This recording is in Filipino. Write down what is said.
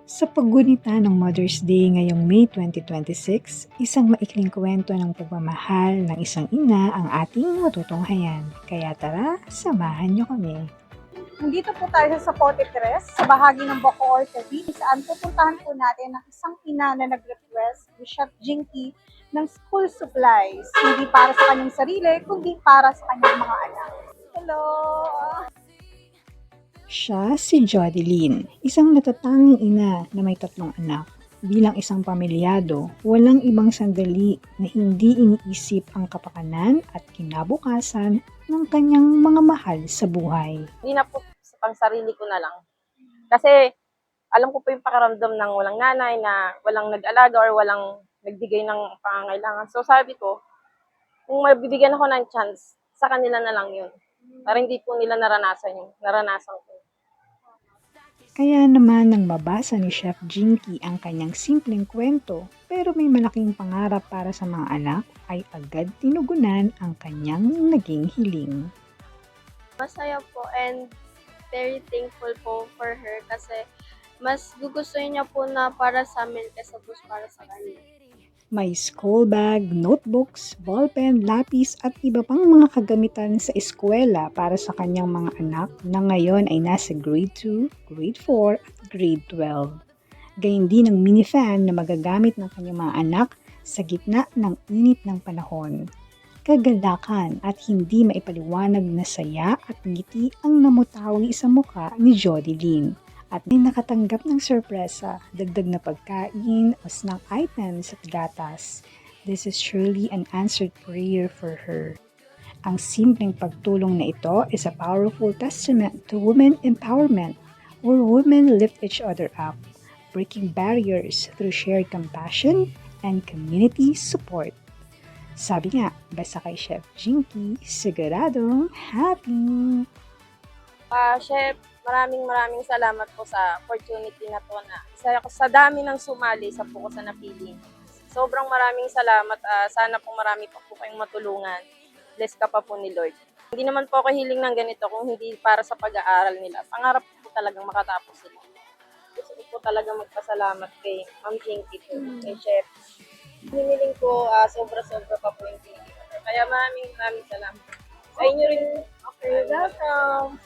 Sa paggunita ng Mother's Day ngayong May 2026, isang maikling kwento ng pagmamahal ng isang ina ang ating matutunghayan. Kaya tara, samahan niyo kami. Nandito po tayo sa Pote Tres, sa bahagi ng Bacoor, Cavite, saan pupuntahan po natin ang isang ina na nag-request ni Chef Jinky ng school supplies. Hindi para sa kanyang sarili, kundi para sa kanyang mga anak. Hello! Siya si Jodeline, isang natatanging ina na may 3 anak. Bilang isang pamilyado, walang ibang sandali na hindi iniisip ang kapakanan at kinabukasan ng kanyang mga mahal sa buhay. Hindi na po sa pangsarili ko na lang. Kasi alam ko po yung pakiramdam ng walang nanay, na walang nag-alaga or walang nagbigay ng pangangailangan. So sabi ko, kung mabibigyan ako ng chance, sa kanila na lang yun. Para hindi po nila naranasan yung naranasan ko. Kaya naman nang mabasa ni Chef Jinky ang kanyang simpleng kwento pero may malaking pangarap para sa mga anak, ay agad tinugunan ang kanyang naging hiling. Masaya po and very thankful po for her kasi mas gugustuhin niya po na para sa amin kaysa po para sa kanya. May school bag, notebooks, ballpen, lapis at iba pang mga kagamitan sa eskwela para sa kanyang mga anak na ngayon ay nasa grade 2, grade 4 at grade 12. Gayun din ang minifan na magagamit ng kanyang mga anak sa gitna ng init ng panahon. Kagalakan at hindi maipaliwanag na saya at ngiti ang namutawi sa mukha ni Jodeline. At may nakatanggap ng sorpresa, dagdag na pagkain o snack items at gatas. This is surely an answered prayer for her. Ang simpleng pagtulong na ito is a powerful testament to women empowerment, where women lift each other up, breaking barriers through shared compassion and community support. Sabi nga, basta kay Chef Jinky, siguradong happy! Chef, maraming salamat po sa opportunity na to na isa ako sa dami ng sumali sa po ko sa napili. Sobrang maraming salamat. Sana po marami pa po kayong matulungan. Bless ka pa po ni Lord. Hindi naman po ako hiling ng ganito kung hindi para sa pag-aaral nila. Pangarap po talagang makatapos sila. Gusto ko po talaga magpasalamat kay Ma'am Jinky po, kay Chef. Hiniling ko sobra-sobra pa po yung pinigil. Kaya maraming salamat. Sa inyo rin. Okay, welcome.